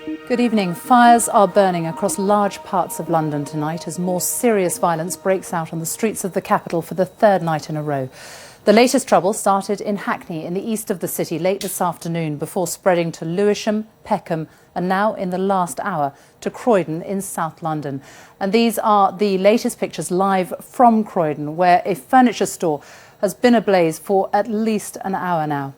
Good evening. Fires are burning across large parts of London tonight as more serious violence breaks out on the streets of the capital for the third night in a row. The latest trouble started in Hackney in the east of the city late this afternoon before spreading to Lewisham, Peckham and now in the last hour to Croydon in South London. And these are the latest pictures live from Croydon, where a furniture store has been ablaze for at least an hour now.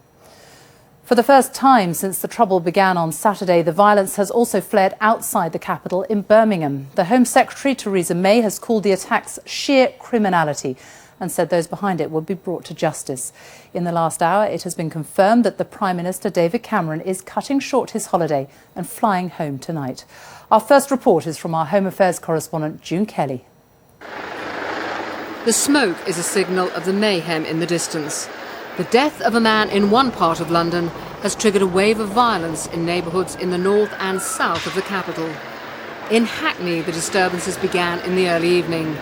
For the first time since the trouble began on Saturday, the violence has also flared outside the capital in Birmingham. The Home Secretary, Theresa May, has called the attacks sheer criminality and said those behind it would be brought to justice. In the last hour, it has been confirmed that the Prime Minister, David Cameron, is cutting short his holiday and flying home tonight. Our first report is from our Home Affairs correspondent, June Kelly. The smoke is a signal of the mayhem in the distance. The death of a man in one part of London has triggered a wave of violence in neighbourhoods in the north and south of the capital. In Hackney, the disturbances began in the early evening.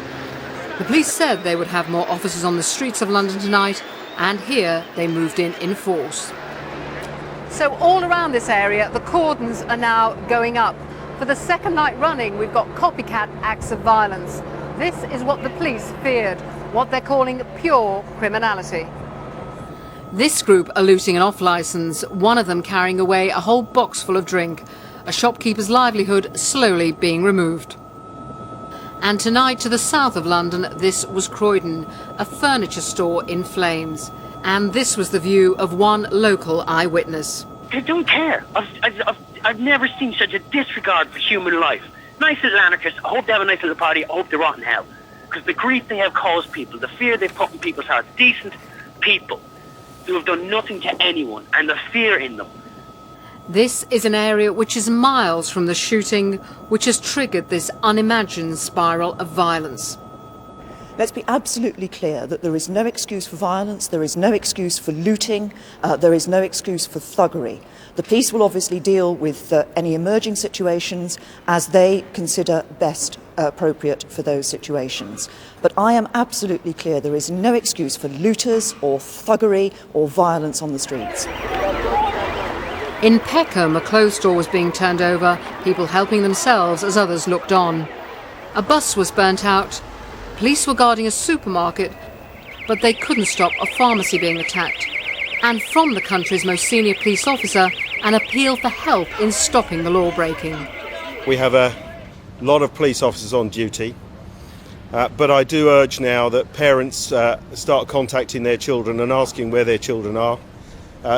The police said they would have more officers on the streets of London tonight, and here they moved in force. So all around this area, the cordons are now going up. For the second night running, we've got copycat acts of violence. This is what the police feared, what they're calling pure criminality. This group are looting an off-licence, one of them carrying away a whole box full of drink, a shopkeeper's livelihood slowly being removed. And tonight to the south of London, this was Croydon, a furniture store in flames. And this was the view of one local eyewitness. They don't care. I've never seen such a disregard for human life. Nice little anarchists. I hope they have a nice little party. I hope they rot in hell. Because the grief they have caused people, the fear they've put in people's hearts, decent people who have done nothing to anyone, and the fear in them. This is an area which is miles from the shooting which has triggered this unimagined spiral of violence. Let's be absolutely clear that there is no excuse for violence, there is no excuse for looting, there is no excuse for thuggery. The police will obviously deal with any emerging situations as they consider best appropriate for those situations. But I am absolutely clear there is no excuse for looters or thuggery or violence on the streets. In Peckham, a clothes store was being turned over, people helping themselves as others looked on. A bus was burnt out. Police were guarding a supermarket, but they couldn't stop a pharmacy being attacked. And from the country's most senior police officer, an appeal for help in stopping the law-breaking. We have a lot of police officers on duty, but I do urge now that parents start contacting their children and asking where their children are.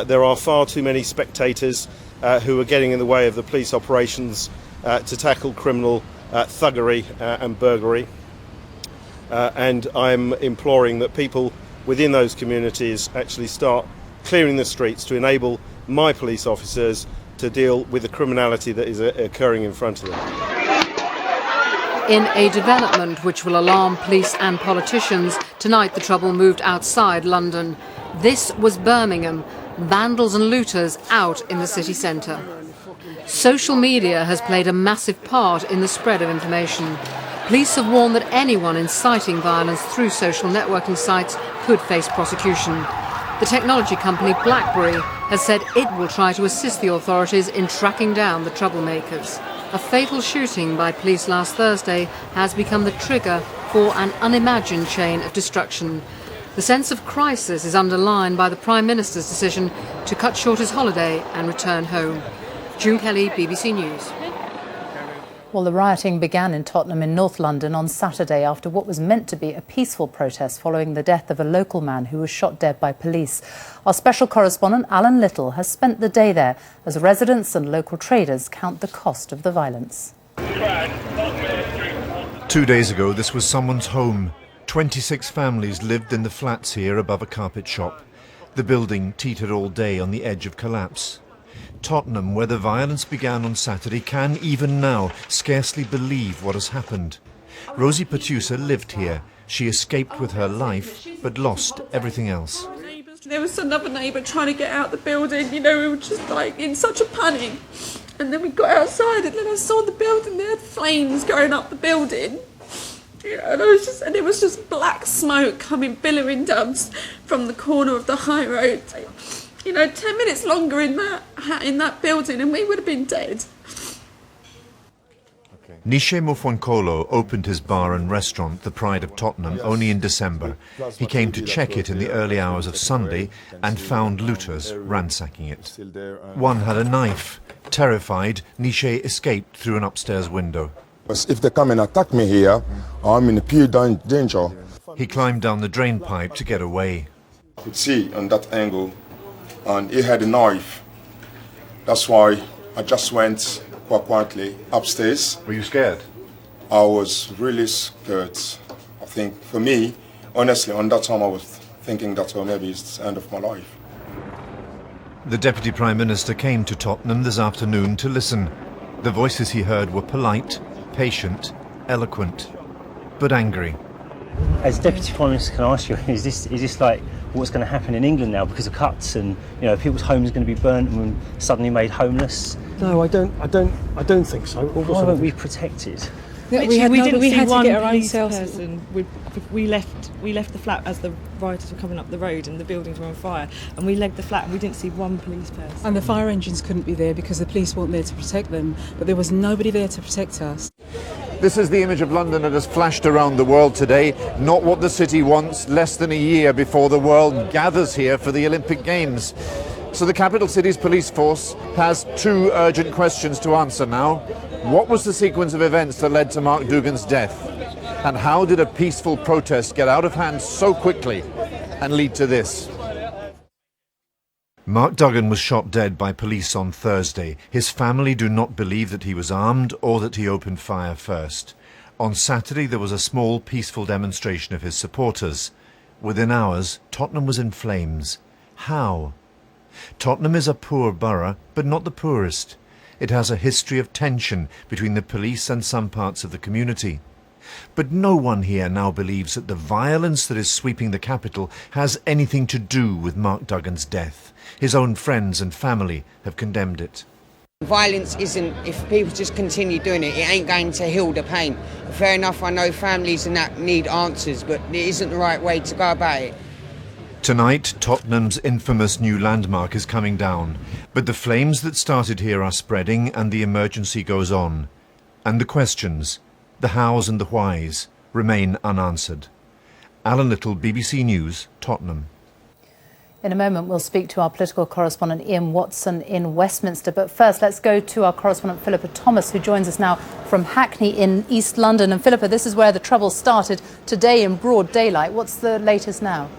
There are far too many spectators who are getting in the way of the police operations to tackle criminal thuggery and burglary. And I'm imploring that people within those communities actually start clearing the streets to enable my police officers to deal with the criminality that is occurring in front of them. In a development which will alarm police and politicians, tonight the trouble moved outside London. This was Birmingham, vandals and looters out in the city centre. Social media has played a massive part in the spread of information. Police have warned that anyone inciting violence through social networking sites could face prosecution. The technology company BlackBerry has said it will try to assist the authorities in tracking down the troublemakers. A fatal shooting by police last Thursday has become the trigger for an unimagined chain of destruction. The sense of crisis is underlined by the Prime Minister's decision to cut short his holiday and return home. June Kelly, BBC News. Well, the rioting began in Tottenham in North London on Saturday after what was meant to be a peaceful protest following the death of a local man who was shot dead by police. Our special correspondent, Alan Little, has spent the day there as residents and local traders count the cost of the violence. 2 days ago, this was someone's home. 26 families lived in the flats here above a carpet shop. The building teetered all day on the edge of collapse. Tottenham, where the violence began on Saturday, can even now scarcely believe what has happened. Rosie Patusa lived here. She escaped with her life, but lost everything else. There was another neighbour trying to get out the building, we were just like in such a panic. And then we got outside and then I saw the building, there had flames going up the building. And it was just black smoke coming billowing down from the corner of the high road. 10 minutes longer in that building and we would have been dead. Nishe Mufwankolo opened his bar and restaurant, the Pride of Tottenham, only in December. He came to check it in the early hours of Sunday and found looters ransacking it. One had a knife. Terrified, Nishe escaped through an upstairs window. If they come and attack me here, I'm in pure danger. He climbed down the drain pipe to get away. I could see on that angle, and he had a knife. That's why I just went quite quietly upstairs. Were you scared? I was really scared. I think for me, honestly, on that time I was thinking that maybe it's the end of my life. The Deputy Prime Minister came to Tottenham this afternoon to listen. The voices he heard were polite, patient, eloquent, but angry. As Deputy Prime Minister, can I ask you, is this like what's going to happen in England now because of cuts and people's homes are going to be burnt and suddenly made homeless? No, I don't think so. Why weren't we protected? Yeah, we had to get our own person. We left the flat as the rioters were coming up the road and the buildings were on fire, and we legged the flat and we didn't see one police person. And the fire engines couldn't be there because the police weren't there to protect them, but there was nobody there to protect us. This is the image of London that has flashed around the world today. Not what the city wants, less than a year before the world gathers here for the Olympic Games. So the capital city's police force has two urgent questions to answer now. What was the sequence of events that led to Mark Dougan's death? And how did a peaceful protest get out of hand so quickly and lead to this? Mark Dougan was shot dead by police on Thursday. His family do not believe that he was armed or that he opened fire first. On Saturday there was a small peaceful demonstration of his supporters. Within hours, Tottenham was in flames. How? Tottenham is a poor borough, but not the poorest. It has a history of tension between the police and some parts of the community. But no one here now believes that the violence that is sweeping the capital has anything to do with Mark Dougan's death. His own friends and family have condemned it. Violence isn't, if people just continue doing it, it ain't going to heal the pain. Fair enough, I know families and that need answers, but it isn't the right way to go about it. Tonight, Tottenham's infamous new landmark is coming down, but the flames that started here are spreading and the emergency goes on. And the questions, the hows and the whys, remain unanswered. Alan Little, BBC News, Tottenham. In a moment, we'll speak to our political correspondent Ian Watson in Westminster. But first, let's go to our correspondent Philippa Thomas, who joins us now from Hackney in East London. And Philippa, this is where the trouble started today in broad daylight. What's the latest now?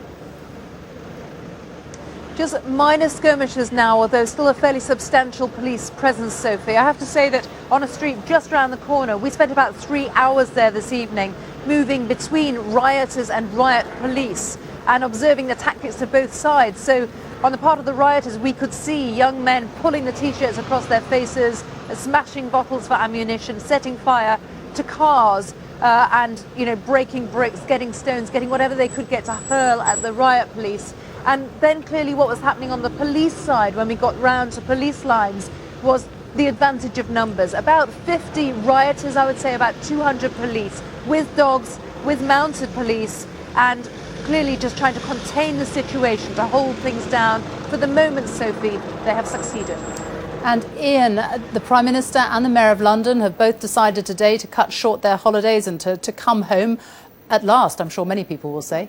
Just minor skirmishes now, although still a fairly substantial police presence, Sophie. I have to say that on a street just around the corner, we spent about 3 hours there this evening, moving between rioters and riot police and observing the tactics of both sides. So on the part of the rioters, we could see young men pulling the T-shirts across their faces, smashing bottles for ammunition, setting fire to cars and, breaking bricks, getting stones, getting whatever they could get to hurl at the riot police. And then clearly what was happening on the police side when we got round to police lines was the advantage of numbers. About 50 rioters, I would say about 200 police, with dogs, with mounted police, and clearly just trying to contain the situation, to hold things down. For the moment, Sophie, they have succeeded. And Ian, the Prime Minister and the Mayor of London have both decided today to cut short their holidays and to come home at last, I'm sure many people will say.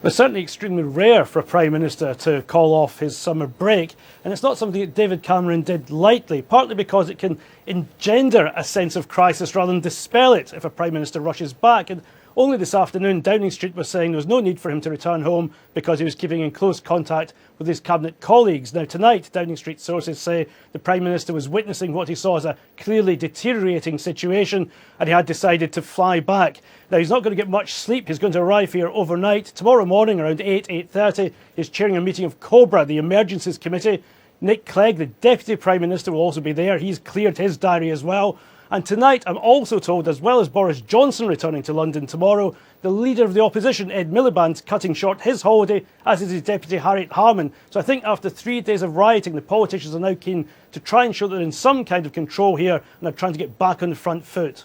It's certainly extremely rare for a Prime Minister to call off his summer break, and it's not something that David Cameron did lightly, partly because it can engender a sense of crisis rather than dispel it if a Prime Minister rushes back. And only this afternoon, Downing Street was saying there was no need for him to return home because he was keeping in close contact with his cabinet colleagues. Now, tonight, Downing Street sources say the Prime Minister was witnessing what he saw as a clearly deteriorating situation, and he had decided to fly back. Now, he's not going to get much sleep. He's going to arrive here overnight. Tomorrow morning, around 8:30, he's chairing a meeting of COBRA, the Emergencies Committee. Nick Clegg, the Deputy Prime Minister, will also be there. He's cleared his diary as well. And tonight, I'm also told, as well as Boris Johnson returning to London tomorrow, the leader of the opposition, Ed Miliband's cutting short his holiday, as is his deputy, Harriet Harman. So I think after 3 days of rioting, the politicians are now keen to try and show that they're in some kind of control here and are trying to get back on the front foot.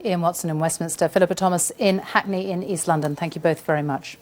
Ian Watson in Westminster, Philippa Thomas in Hackney in East London. Thank you both very much.